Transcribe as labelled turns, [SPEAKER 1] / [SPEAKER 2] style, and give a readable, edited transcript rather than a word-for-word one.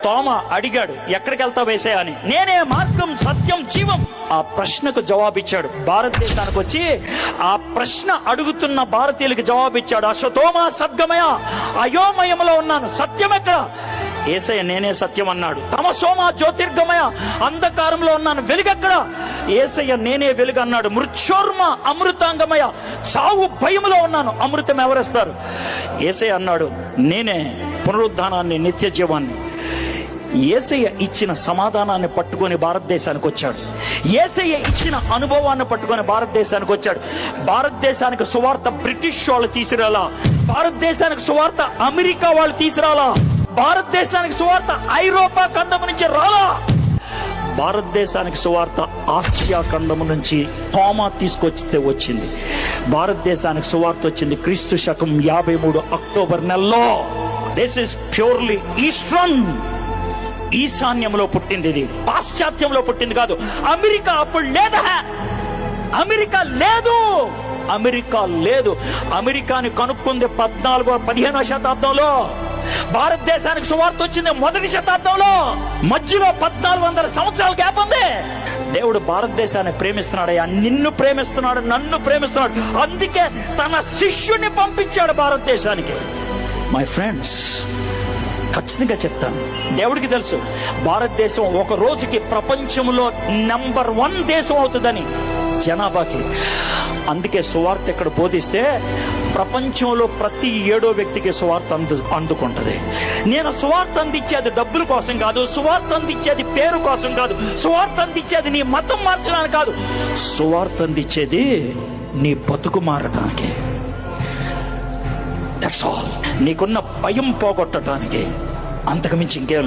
[SPEAKER 1] తోమ అడిగాడు, ఎక్కడికి వెళ్తావు యేసయ్యా అని. నేనే మార్గం, సత్యం, జీవం. ఆ ప్రశ్నకు జవాబిచ్చాడు. భారతదేశానికి వచ్చి ఆ ప్రశ్న అడుగుతున్న భారతీయులకు జవాబిచ్చాడు. అశ్వతోమ సద్గమయ, అయోమయంలో ఉన్నాను, సత్యం ఎక్కడ? యేసయ్య నేనే సత్యం అన్నాడు. తమసోమ జ్యోతిర్గమయ, అంధకారంలో ఉన్నాను, వెలుగెక్కడ? యేసయ్య నేనే వెలుగు అన్నాడు. మృత్యోర్మ అమృతాంగమయ, చావు భయములో ఉన్నాను, అమృతం ఎవరిస్తారు? యేసయ్య అన్నాడు నేనే పునరుద్ధానాన్ని, నిత్య జీవాన్ని. యేసయ్య ఇచ్చిన సమాధానాన్ని పట్టుకొని భారతదేశానికి వచ్చాడు. యేసయ్య ఇచ్చిన అనుభవాన్ని పట్టుకొని భారతదేశానికి వచ్చాడు. భారతదేశానికి సువార్త బ్రిటిష్ వాళ్ళు తీసుకురాలా, భారతదేశానికి సువార్త అమెరికా వాళ్ళు తీసుకురాలా, భారతదేశానికి సువార్త ఐరోపా ఖండము నుంచి రాలా, భారతదేశానికి సువార్త ఆసియా ఖండము నుంచి తోమా తీసుకొచ్చితే వచ్చింది. భారతదేశానికి సువార్త వచ్చింది క్రీస్తు శకం 53 అక్టోబర్ నెలలో. దిస్ ఇస్ ప్యూర్లీ ఈస్టర్న్, ఈశాన్యంలో పుట్టింది. ఇది పాశ్చాత్యంలో పుట్టింది కాదు. అమెరికా అప్పుడు లేదా, అమెరికా లేదు, అమెరికా లేదు. అమెరికాని కనుక్కుంది 14వ-15వ శతాబ్దంలో. భారతదేశానికి సువార్త వచ్చింది 1వ శతాబ్దంలో. మధ్యలో 1400 సంవత్సరాల గ్యాప్ ఉంది. దేవుడు భారతదేశాన్ని ప్రేమిస్తున్నాడయ్యా, నిన్ను ప్రేమిస్తున్నాడు, నన్ను ప్రేమిస్తున్నాడు. అందుకే తన శిష్యుని పంపించాడు భారతదేశానికి. మై ఫ్రెండ్స్, ఖచ్చితంగా చెప్తాను, దేవుడికి తెలుసు భారతదేశం ఒక రోజుకి ప్రపంచంలో నంబర్ 1 దేశం అవుతుందని జనాభాకి. అందుకే సువార్త ఇక్కడ బోధిస్తే ప్రపంచంలో ప్రతి 7వ వ్యక్తికి సువార్త అందుకుంటది. నేను సువార్త అందించేది డబ్బుల కోసం కాదు, సువార్త అందించేది పేరు కోసం కాదు, సువార్త అందించేది నీ మతం మార్చడానికి కాదు, సువార్త అందించేది నీ బతుకు మారటానికి. That's all. నీకున్న భయం పోగొట్టడానికి, అంతకు మించి ఇంకేం